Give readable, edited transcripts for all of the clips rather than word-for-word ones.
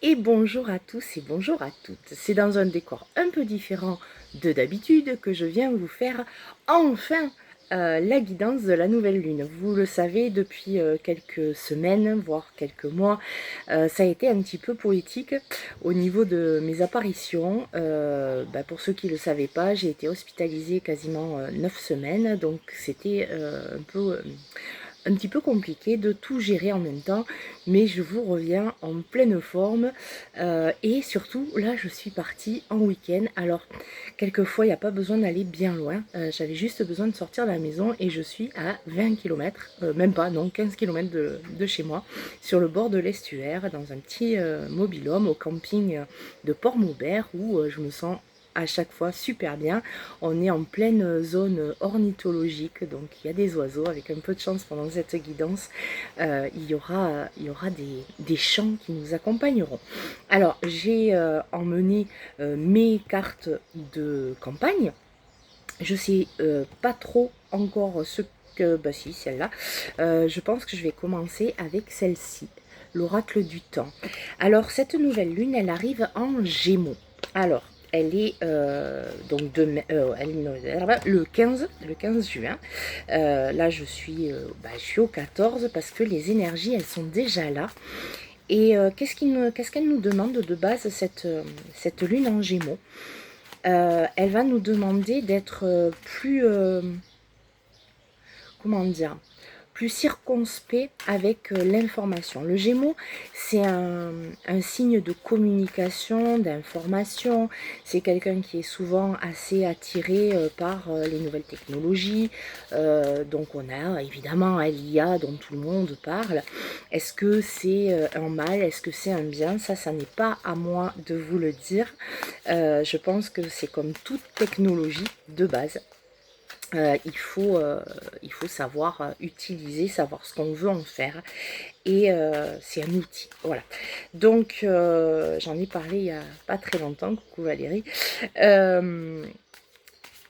Et bonjour à tous et bonjour à toutes. C'est dans un décor un peu différent de d'habitude que je viens vous faire enfin la guidance de la nouvelle lune. Vous le savez, depuis quelques semaines, voire quelques mois, ça a été un petit peu poétique au niveau de mes apparitions. Pour ceux qui ne le savaient pas, j'ai été hospitalisée quasiment 9 semaines, donc c'était un petit peu compliqué de tout gérer en même temps, mais je vous reviens en pleine forme et surtout là je suis partie en week-end. Alors quelquefois il n'y a pas besoin d'aller bien loin, j'avais juste besoin de sortir de la maison et je suis à 20 km, même pas, non 15 km de chez moi, sur le bord de l'estuaire, dans un petit mobil-home au camping de Port-Maubert où je me sens à chaque fois super bien. On est en pleine zone ornithologique, donc il y a des oiseaux. Avec un peu de chance pendant cette guidance, il y aura des chants qui nous accompagneront. Alors j'ai emmené mes cartes de campagne. Je sais pas trop encore ce que... Bah si, celle-là. Je pense que je vais commencer avec celle-ci, l'oracle du temps. Alors cette nouvelle lune, elle arrive en Gémeaux. Alors, elle est donc le 15 juin. Là, je suis au 14 parce que les énergies, elles sont déjà là. Et qu'est-ce qu'elle nous demande de base, cette lune en Gémeaux? Elle va nous demander d'être plus... comment dire, plus circonspect avec l'information. Le Gémeaux, c'est un signe de communication, d'information. C'est quelqu'un qui est souvent assez attiré par les nouvelles technologies. Donc on a évidemment l'IA dont tout le monde parle. Est-ce que c'est un mal? Est-ce que c'est un bien? Ça n'est pas à moi de vous le dire. Je pense que c'est comme toute technologie de base. Il faut savoir utiliser, savoir ce qu'on veut en faire. Et c'est un outil. Voilà. Donc, j'en ai parlé il n'y a pas très longtemps. Coucou Valérie. Euh,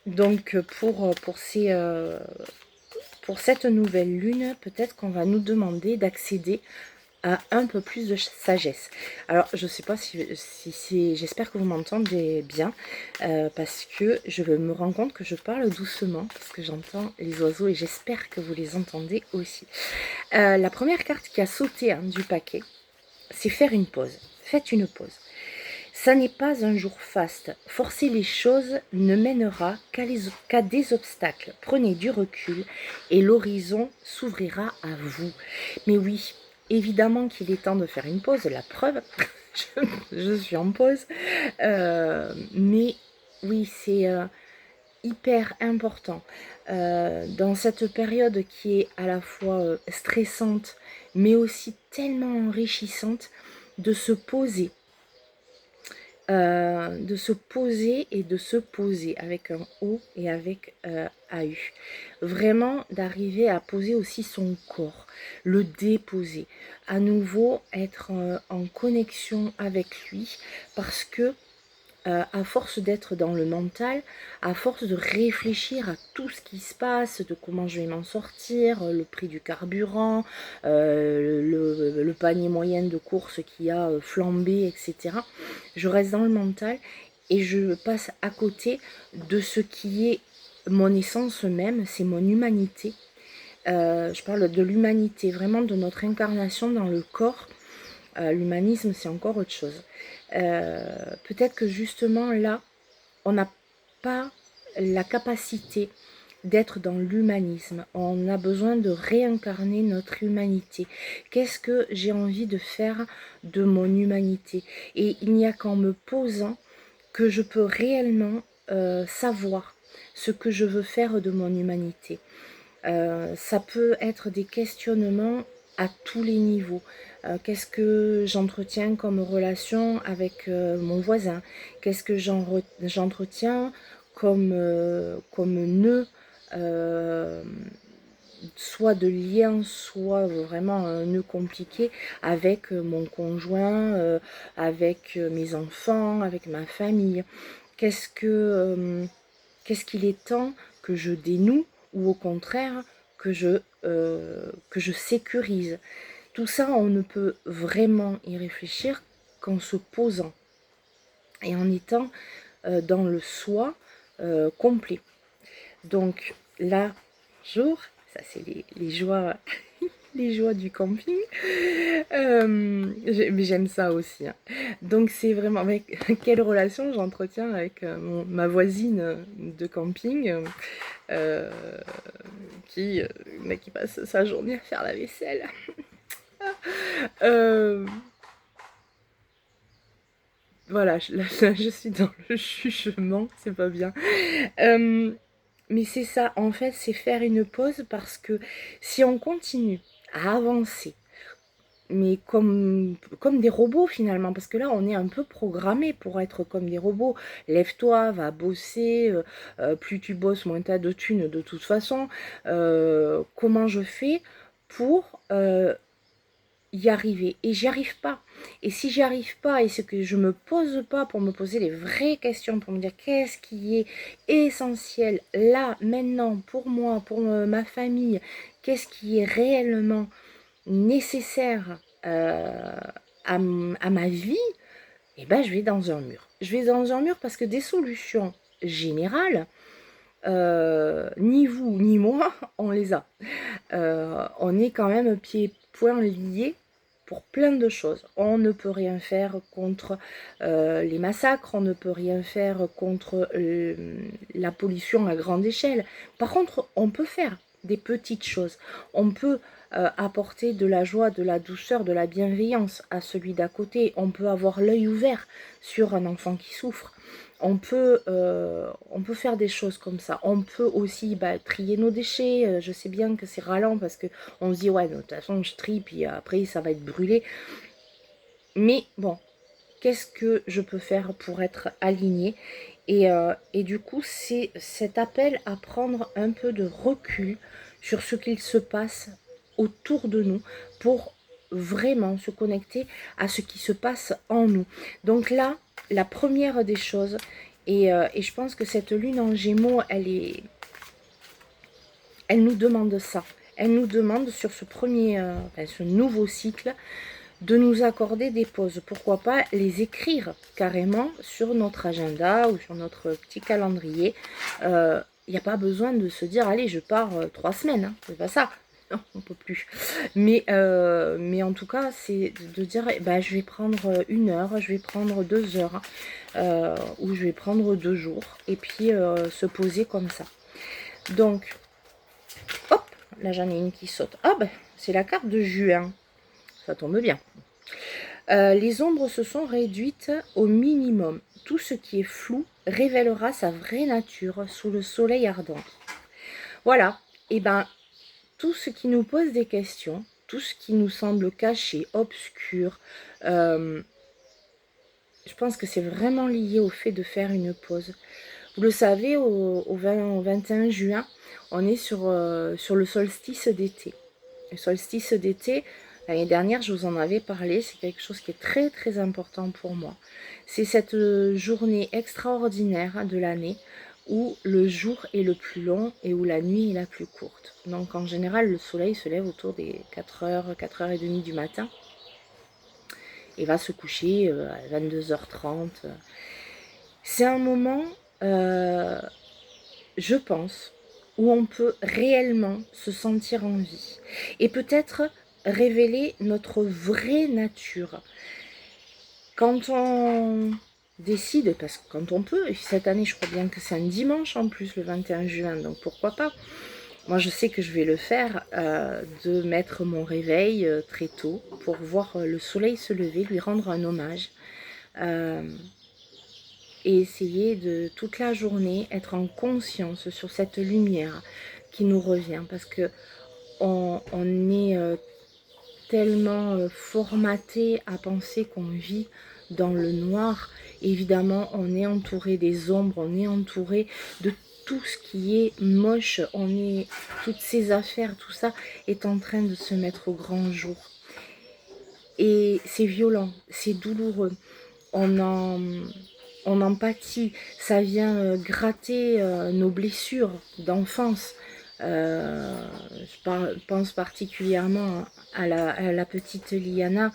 donc, pour cette nouvelle lune, peut-être qu'on va nous demander d'accéder à un peu plus de sagesse. Alors, je sais pas si c'est... J'espère que vous m'entendez bien, parce que je me rends compte que je parle doucement, parce que j'entends les oiseaux et j'espère que vous les entendez aussi. La première carte qui a sauté du paquet, c'est faire une pause. Faites une pause. Ça n'est pas un jour faste. Forcer les choses ne mènera qu'à des obstacles. Prenez du recul et l'horizon s'ouvrira à vous. Mais oui, évidemment qu'il est temps de faire une pause. La preuve, je suis en pause. Mais oui, c'est hyper important. Dans cette période qui est à la fois stressante, mais aussi tellement enrichissante, de se poser et de se poser avec un O et avec AU. Vraiment d'arriver à poser aussi son corps, le déposer, à nouveau être en connexion avec lui, parce que à force d'être dans le mental, à force de réfléchir à tout ce qui se passe, de comment je vais m'en sortir, le prix du carburant, le panier moyen de courses qui a flambé, etc. Je reste dans le mental et je passe à côté de ce qui est mon essence même, c'est mon humanité. Je parle de l'humanité, vraiment de notre incarnation dans le corps. L'humanisme, c'est encore autre chose. Peut-être que justement là, on n'a pas la capacité d'être dans l'humanisme. On a besoin de réincarner notre humanité. Qu'est-ce que j'ai envie de faire de mon humanité? Et il n'y a qu'en me posant que je peux réellement savoir ce que je veux faire de mon humanité. Ça peut être des questionnements à tous les niveaux. Qu'est-ce que j'entretiens comme relation avec mon voisin? Qu'est-ce que j'entretiens comme nœud, euh, soit de lien, soit vraiment un nœud compliqué avec mon conjoint, avec mes enfants, avec ma famille? Qu'est-ce qu'il est temps que je dénoue, ou au contraire que je sécurise? Tout ça, on ne peut vraiment y réfléchir qu'en se posant et en étant dans le soi complet. Donc là, jour, ça c'est les joies, les joies du camping. Mais j'aime ça aussi. Hein. Donc c'est vraiment avec quelle relation j'entretiens avec ma voisine de camping euh, qui passe sa journée à faire la vaisselle. Voilà, là, je suis dans le jugement, c'est pas bien. Mais c'est ça, en fait, c'est faire une pause parce que si on continue à avancer, mais comme des robots finalement, parce que là, on est un peu programmé pour être comme des robots. Lève-toi, va bosser, plus tu bosses, moins tu as de thunes de toute façon. Comment je fais pour y arriver et j'y arrive pas. Et si j'y arrive pas et ce que je me pose pas pour me poser les vraies questions, pour me dire qu'est-ce qui est essentiel là, maintenant, pour moi, pour ma famille, qu'est-ce qui est réellement nécessaire à ma vie, et ben je vais dans un mur. Je vais dans un mur parce que des solutions générales, ni vous ni moi, on les a. On est quand même pieds-poings liés pour plein de choses. On ne peut rien faire contre les massacres, on ne peut rien faire contre la pollution à grande échelle. Par contre, on peut faire des petites choses. On peut apporter de la joie, de la douceur, de la bienveillance à celui d'à côté. On peut avoir l'œil ouvert sur un enfant qui souffre. On peut faire des choses comme ça. On peut aussi trier nos déchets. Je sais bien que c'est ralent parce qu'on se dit, ouais, de toute façon, je trie, puis après, ça va être brûlé. Mais bon, qu'est-ce que je peux faire pour être alignée et du coup, c'est cet appel à prendre un peu de recul sur ce qu'il se passe autour de nous pour vraiment se connecter à ce qui se passe en nous. Donc là, la première des choses, et je pense que cette lune en Gémeaux, elle nous demande ça. Elle nous demande sur ce nouveau cycle, de nous accorder des pauses. Pourquoi pas les écrire carrément sur notre agenda ou sur notre petit calendrier. Il n'y a pas besoin de se dire, allez, je pars 3 semaines. Hein. C'est pas ça. Non, on peut plus. Mais en tout cas, c'est de dire, je vais prendre 1 heure, je vais prendre 2 heures, ou je vais prendre 2 jours, et puis se poser comme ça. Donc, hop, là j'en ai une qui saute. Ah c'est la carte de juin. Ça tombe bien. Les ombres se sont réduites au minimum. Tout ce qui est flou révélera sa vraie nature sous le soleil ardent. Voilà. Et tout ce qui nous pose des questions, tout ce qui nous semble caché, obscur, je pense que c'est vraiment lié au fait de faire une pause. Vous le savez, au 21 juin, on est sur le solstice d'été. Le solstice d'été, l'année dernière, je vous en avais parlé, c'est quelque chose qui est très très important pour moi. C'est cette journée extraordinaire de l'année où le jour est le plus long et où la nuit est la plus courte. Donc en général, le soleil se lève autour des 4h, 4h30 du matin et va se coucher à 22h30. C'est un moment, je pense, où on peut réellement se sentir en vie. Et peut-être révéler notre vraie nature. Quand on décide, parce que quand on peut, et cette année je crois bien que c'est un dimanche en plus, le 21 juin, donc pourquoi pas. Moi je sais que je vais le faire, de mettre mon réveil très tôt pour voir le soleil se lever, lui rendre un hommage. Et essayer de toute la journée être en conscience sur cette lumière qui nous revient, parce que on est tellement formaté à penser qu'on vit dans le noir. Évidemment, on est entouré des ombres, on est entouré de tout ce qui est moche, toutes ces affaires, tout ça est en train de se mettre au grand jour. Et c'est violent, c'est douloureux. On en pâtit, ça vient gratter nos blessures d'enfance. pense particulièrement à la petite Liana.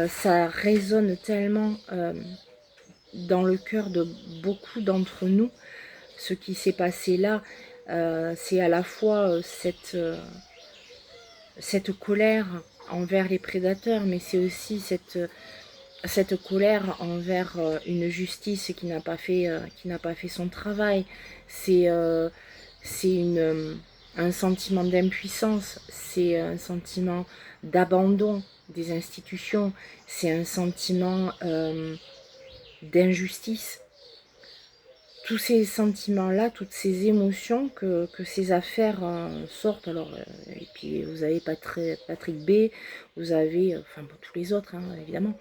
Ça résonne tellement dans le cœur de beaucoup d'entre nous. Ce qui s'est passé là, c'est à la fois cette colère envers les prédateurs, mais c'est aussi cette colère envers une justice qui n'a pas fait son travail. C'est un sentiment d'impuissance, c'est un sentiment d'abandon des institutions, c'est un sentiment d'injustice. Tous ces sentiments-là, toutes ces émotions que ces affaires sortent. Alors, et puis vous avez Patrick B, vous avez, enfin pour tous les autres, hein, évidemment,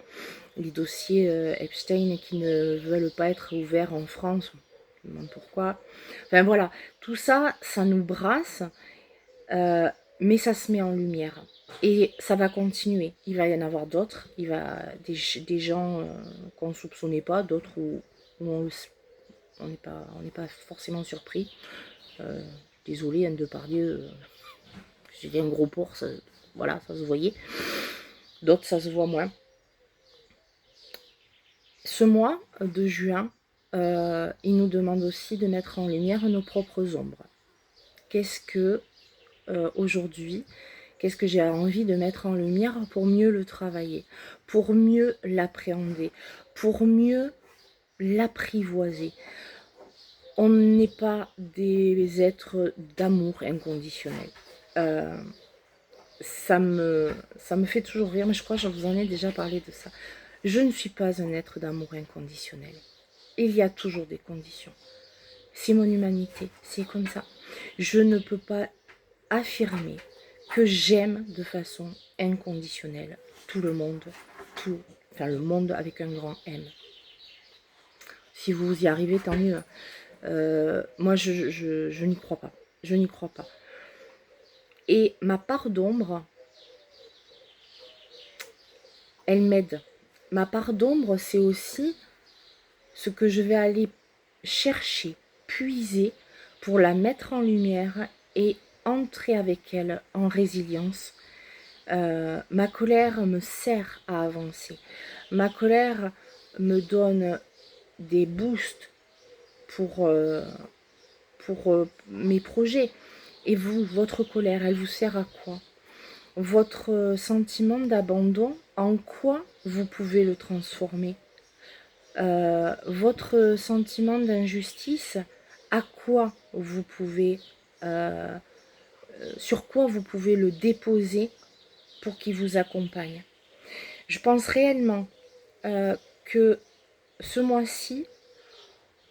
les dossiers Epstein qui ne veulent pas être ouverts en France. Je me demande pourquoi. Enfin voilà, tout ça, ça nous brasse, mais ça se met en lumière. Et ça va continuer. Il va y en avoir d'autres. Il va des gens qu'on ne soupçonnait pas, d'autres où on n'est pas forcément surpris. Désolé, Anne Depardieu, j'ai un gros porc, voilà, ça se voyait. D'autres, ça se voit moins. Ce mois de juin, il nous demande aussi de mettre en lumière nos propres ombres. Qu'est-ce que, aujourd'hui, qu'est-ce que j'ai envie de mettre en lumière pour mieux le travailler, pour mieux l'appréhender, pour mieux l'apprivoiser. On n'est pas des êtres d'amour inconditionnel. Ça me fait toujours rire, mais je crois que je vous en ai déjà parlé de ça. Je ne suis pas un être d'amour inconditionnel. Il y a toujours des conditions. C'est mon humanité, c'est comme ça. Je ne peux pas affirmer que j'aime de façon inconditionnelle tout le monde, enfin le monde avec un grand M. Si vous y arrivez, tant mieux. Moi, je n'y crois pas. Je n'y crois pas. Et ma part d'ombre, elle m'aide. Ma part d'ombre, c'est aussi ce que je vais aller chercher, puiser pour la mettre en lumière et entrer avec elle en résilience. Ma colère me sert à avancer. Ma colère me donne des boosts pour mes projets. Et vous, votre colère, elle vous sert à quoi? Votre sentiment d'abandon, en quoi vous pouvez le transformer? Votre sentiment d'injustice, à quoi vous pouvez, sur quoi vous pouvez le déposer pour qu'il vous accompagne? Je pense réellement que ce mois-ci,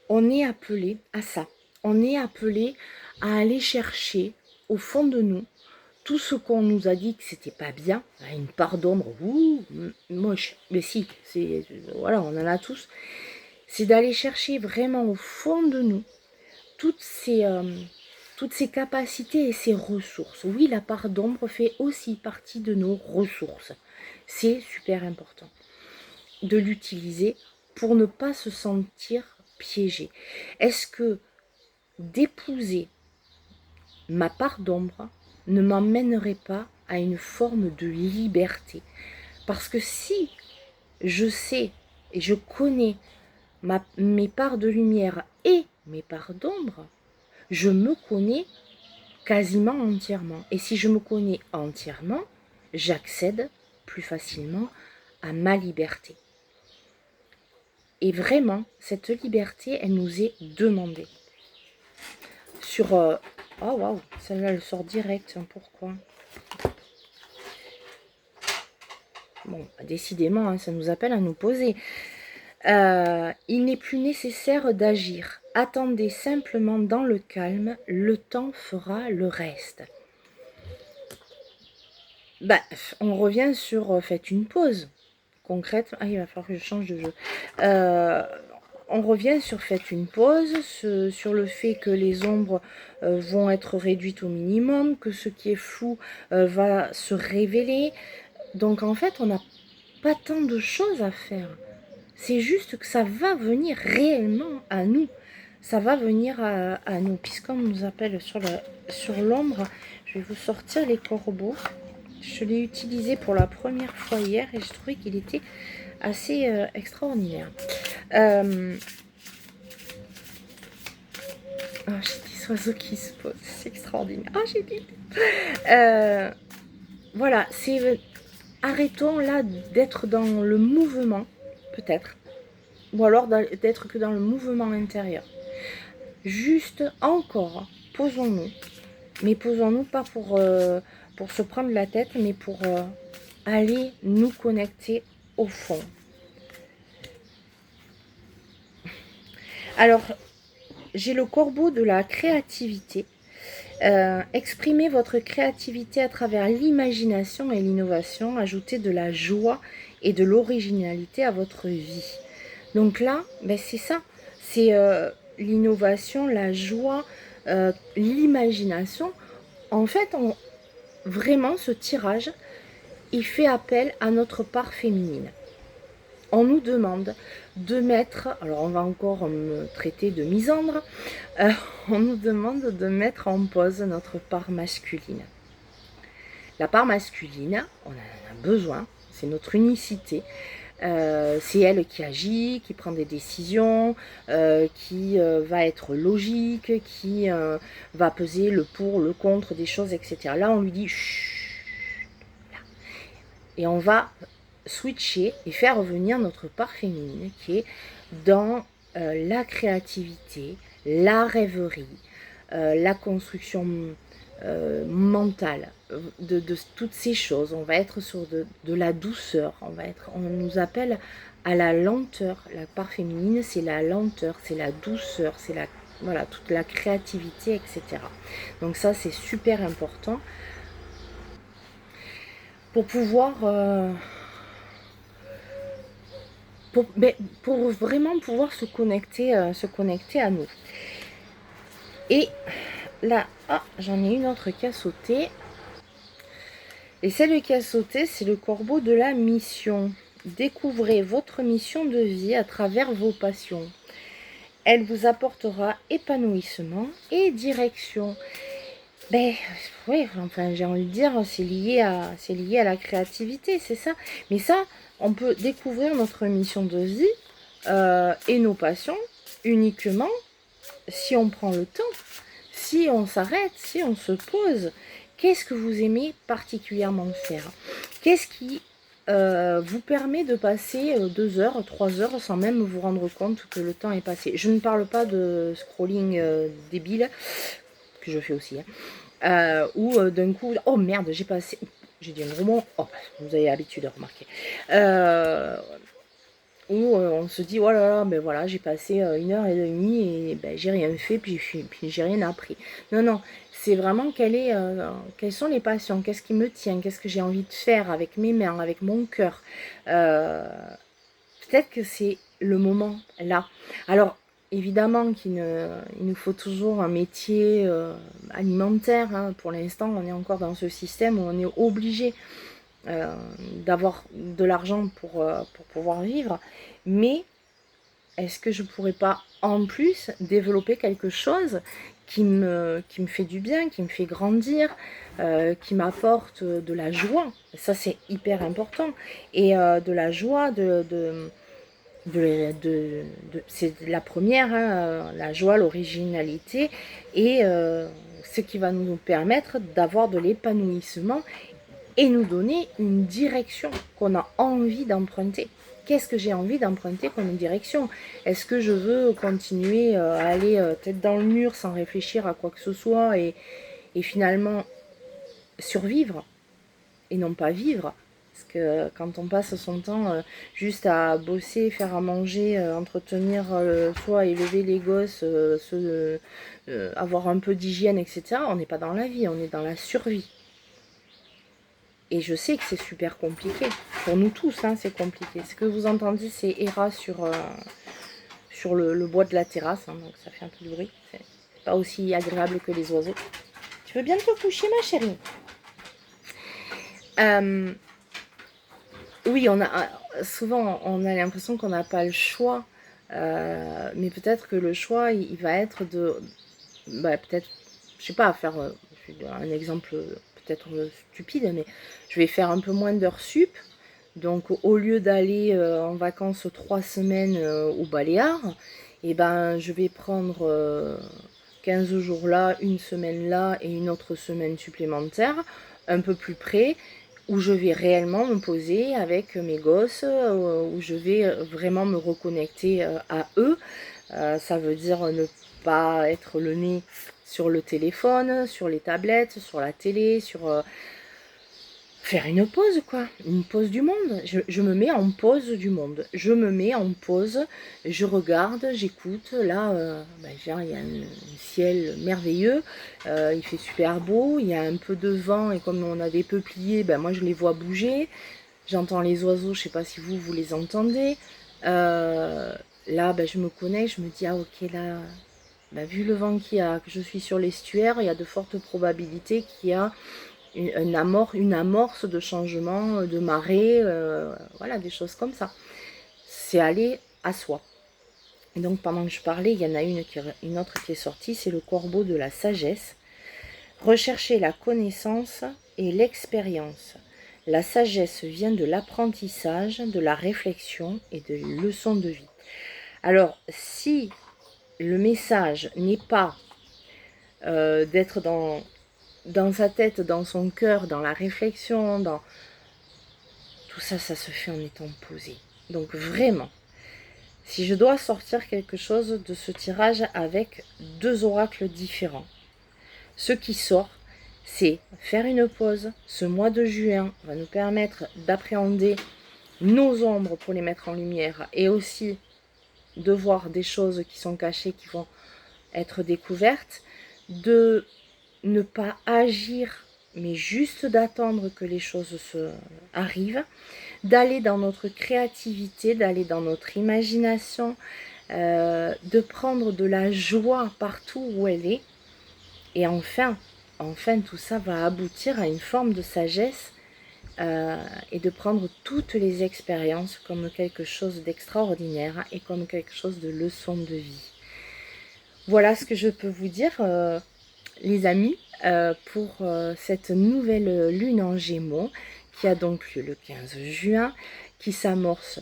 on est appelé à ça. On est appelé à aller chercher au fond de nous tout ce qu'on nous a dit que c'était pas bien, une part d'ombre, moche, mais si, voilà, on en a tous. C'est d'aller chercher vraiment au fond de nous toutes ces capacités et ces ressources. Oui, la part d'ombre fait aussi partie de nos ressources. C'est super important de l'utiliser pour ne pas se sentir piégé. Est-ce que d'épouser ma part d'ombre ne m'emmènerait pas à une forme de liberté? Parce que si je sais et je connais mes parts de lumière et mes parts d'ombre, je me connais quasiment entièrement. Et si je me connais entièrement, j'accède plus facilement à ma liberté. Et vraiment, cette liberté, elle nous est demandée. Sur... oh waouh, celle-là, elle sort direct. Pourquoi? Bon, décidément, hein, ça nous appelle à nous poser. Il n'est plus nécessaire d'agir. Attendez simplement dans le calme. Le temps fera le reste. Bah, on revient sur faites une pause. Concrète. Ah, il va falloir que je change de jeu. On revient sur faites une pause, sur le fait que les ombres vont être réduites au minimum, que ce qui est flou va se révéler. Donc en fait, on n'a pas tant de choses à faire. C'est juste que ça va venir réellement à nous. ça va venir à nous. Puisqu'on nous appelle sur l'ombre, je vais vous sortir les corbeaux. Je l'ai utilisé pour la première fois hier et je trouvais qu'il était assez extraordinaire. Oh, j'ai des oiseaux qui se posent, c'est extraordinaire. Oh, j'ai dit. Voilà, c'est arrêtons là d'être dans le mouvement, peut-être, ou alors d'être que dans le mouvement intérieur. Juste encore, posons-nous, mais posons-nous pas pour se prendre la tête, mais pour aller nous connecter au fond. Alors, j'ai le corbeau de la créativité. Exprimez votre créativité à travers l'imagination et l'innovation. Ajoutez de la joie et de l'originalité à votre vie. Donc là, ben c'est ça. C'est l'innovation, la joie, l'imagination. En fait, vraiment, ce tirage, il fait appel à notre part féminine. On nous demande de mettre, alors on va encore me traiter de misandre, on nous demande de mettre en pause notre part masculine. La part masculine, on en a besoin, c'est notre unicité. C'est elle qui agit, qui prend des décisions, qui va être logique, qui va peser le pour, le contre des choses, etc. Là, on lui dit chut, et on va switcher et faire revenir notre part féminine qui est dans la créativité, la rêverie, la construction mentale de toutes ces choses. On va être sur de la douceur, on nous appelle à la lenteur. La part féminine, c'est la lenteur, c'est la douceur, c'est voilà, toute la créativité, etc. Donc ça, c'est super important pour pouvoir pour vraiment pouvoir se connecter à nous. Et là, j'en ai une autre qui a sauté. Et celle qui a sauté, c'est le corbeau de la mission. Découvrez votre mission de vie à travers vos passions. Elle vous apportera épanouissement et direction. Ben oui, enfin j'ai envie de dire, c'est lié à la créativité, c'est ça. Mais ça, on peut découvrir notre mission de vie et nos passions uniquement si on prend le temps, si on s'arrête, si on se pose. Qu'est-ce que vous aimez particulièrement faire? Qu'est-ce qui vous permet de passer 2 heures, 3 heures sans même vous rendre compte que le temps est passé? Je ne parle pas de scrolling débile, que je fais aussi, ou d'un coup, oh merde, j'ai passé, j'ai dit un gros mot, oh, vous avez l'habitude de remarquer, où on se dit, oh là là, ben voilà, j'ai passé 1 heure et demie et ben, j'ai rien fait, puis j'ai rien appris. Non, non, c'est vraiment quelles sont les passions, qu'est-ce qui me tient, qu'est-ce que j'ai envie de faire avec mes mains, avec mon cœur. Peut-être que c'est le moment là. Alors, évidemment il nous faut toujours un métier alimentaire. Hein. Pour l'instant, on est encore dans ce système où on est obligé d'avoir de l'argent pour pouvoir vivre. Mais est-ce que je ne pourrais pas en plus développer quelque chose qui me fait du bien, qui me fait grandir, qui m'apporte de la joie? Ça, c'est hyper important. Et de la joie, c'est la première, hein, la joie, l'originalité, et ce qui va nous permettre d'avoir de l'épanouissement et nous donner une direction qu'on a envie d'emprunter. Qu'est-ce que j'ai envie d'emprunter comme direction? Est-ce que je veux continuer à aller tête dans le mur sans réfléchir à quoi que ce soit et finalement survivre et non pas vivre? Parce que quand on passe son temps juste à bosser, faire à manger, entretenir soi, élever les gosses, avoir un peu d'hygiène, etc., on n'est pas dans la vie, on est dans la survie. Et je sais que c'est super compliqué. Pour nous tous, hein, c'est compliqué. Ce que vous entendez, c'est Hera sur le bois de la terrasse. Hein, donc ça fait un peu de bruit. C'est pas aussi agréable que les oiseaux. Tu veux bien te coucher, ma chérie? Oui, souvent, on a l'impression qu'on n'a pas le choix Mais peut-être que le choix, il va être de, peut-être, je sais pas, faire un exemple peut-être stupide, mais je vais faire un peu moins d'heures sup. Donc au lieu d'aller en vacances 3 semaines au Baléares, et ben, je vais prendre 15 jours là, une semaine là et une autre semaine supplémentaire, un peu plus près, où je vais réellement me poser avec mes gosses, où je vais vraiment me reconnecter à eux. Ça veut dire ne pas être le nez sur le téléphone, sur les tablettes, sur la télé, sur faire une pause, quoi. Une pause du monde. Je me mets en pause du monde. Je me mets en pause, je regarde, j'écoute. Là, genre, il y a un ciel merveilleux, il fait super beau, il y a un peu de vent et comme on a des peupliers, moi je les vois bouger. J'entends les oiseaux, je sais pas si vous les entendez. Là, je me connecte, je me dis, ah ok, là, vu le vent qu'il y a, que je suis sur l'estuaire, il y a de fortes probabilités qu'il y a une amorce de changement de marée, voilà, des choses comme ça. C'est aller à soi. Et donc pendant que je parlais, il y en a une autre qui est sortie, c'est le corbeau de la sagesse. Rechercher la connaissance et l'expérience. La sagesse vient de l'apprentissage, de la réflexion et de leçons de vie. Alors, si le message n'est pas d'être dans sa tête, dans son cœur, dans la réflexion, dans tout ça, ça se fait en étant posé. Donc vraiment, si je dois sortir quelque chose de ce tirage avec 2 oracles différents, ce qui sort, c'est faire une pause. Ce mois de juin va nous permettre d'appréhender nos ombres pour les mettre en lumière et aussi de voir des choses qui sont cachées, qui vont être découvertes, de ne pas agir, mais juste d'attendre que les choses arrivent, d'aller dans notre créativité, d'aller dans notre imagination, de prendre de la joie partout où elle est. Et enfin, tout ça va aboutir à une forme de sagesse et de prendre toutes les expériences comme quelque chose d'extraordinaire et comme quelque chose de leçon de vie. Voilà ce que je peux vous dire, les amis, pour cette nouvelle lune en Gémeaux qui a donc lieu le 15 juin, qui s'amorce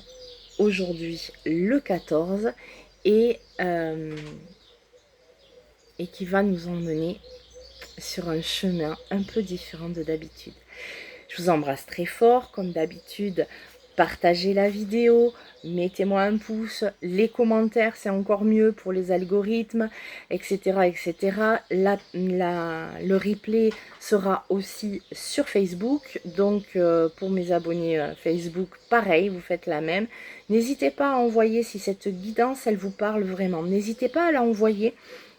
aujourd'hui le 14 et qui va nous emmener sur un chemin un peu différent de d'habitude. Je vous embrasse très fort, comme d'habitude. Partagez la vidéo, mettez-moi un pouce, les commentaires c'est encore mieux pour les algorithmes, etc. etc. Le replay sera aussi sur Facebook, donc pour mes abonnés Facebook, pareil, vous faites la même. N'hésitez pas à envoyer si cette guidance elle vous parle vraiment. N'hésitez pas à l'envoyer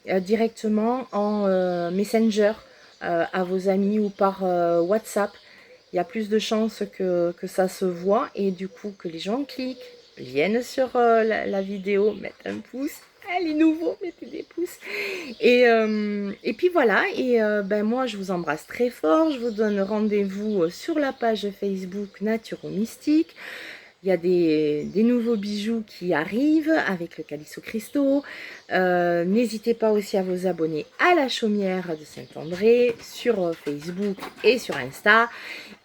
directement en Messenger à vos amis ou par WhatsApp. Il y a plus de chances que ça se voit et du coup que les gens cliquent, viennent sur la vidéo, mettent un pouce. Les nouveaux, mettez des pouces. Et puis voilà, et moi je vous embrasse très fort. Je vous donne rendez-vous sur la page Facebook Naturo Mystique. Il y a des nouveaux bijoux qui arrivent avec le Calisso Cristo. N'hésitez pas aussi à vous abonner à la Chaumière de Saint-André sur Facebook et sur Insta.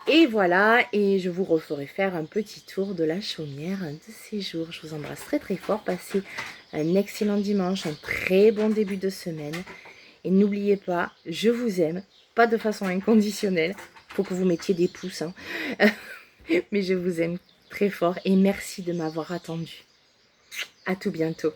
Et voilà, et je vous referai faire un petit tour de la Chaumière un de ces jours. Je vous embrasse très très fort. Passez un excellent dimanche, un très bon début de semaine. Et n'oubliez pas, je vous aime, pas de façon inconditionnelle. Il faut que vous mettiez des pouces, hein. Mais je vous aime très fort et merci de m'avoir attendu. À tout bientôt.